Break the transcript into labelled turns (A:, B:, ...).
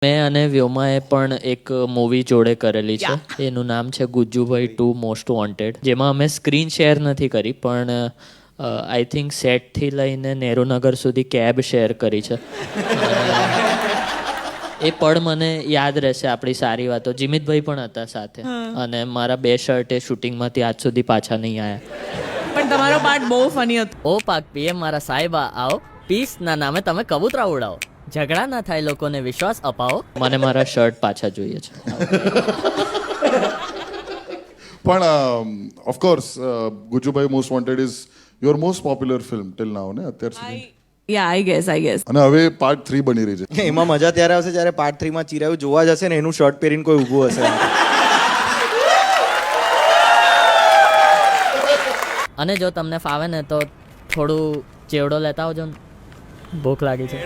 A: મેં અને વ્યોમાએ પણ એક મૂવી જોડે કરેલી છે. એનું નામ છે ગુજ્જુભાઈ 2 મોસ્ટ વોન્ટેડ, જેમાં અમે સ્ક્રીન શેર નથી કરી, પણ આઈ થિંક સેટથી લઈને નેહરુનગર સુધી કેબ શેર કરી છે. એ પણ મને યાદ રહેશે, આપણી સારી વાતો. જીમિતભાઈ પણ હતા સાથે, અને મારા 2 શર્ટ એ શૂટિંગમાંથી આજ સુધી પાછા નહીં આવ્યા.
B: પણ તમારો પાર્ટ બહુ ફની હતો.
C: ઓ પાક પીએમ મારા સાહેબા આવો, પીસના નામે તમે કબૂતરા ઉડાવો, ઝઘડા ના થાય લોકોને વિશ્વાસ અપાવો.
A: મને મારા શર્ટ પાછા જોઈએ છે.
D: પણ of course Gujjubhai most wanted is your most popular film till now ને અત્યાર સુધી.
B: આઈ ગેસ
D: અને હવે પાર્ટ 3 બની રહી છે.
E: એમાં મજા ત્યારે આવશે જ્યારે પાર્ટ 3 માં ચિરાયુ જોવા જશે ને એનું શર્ટ પહેરીને કોઈ ઊભું હશે.
C: અને જો તમને ફાવે ને તો થોડું ચેવડો લેતા આવજો ને, ભૂખ લાગી છે.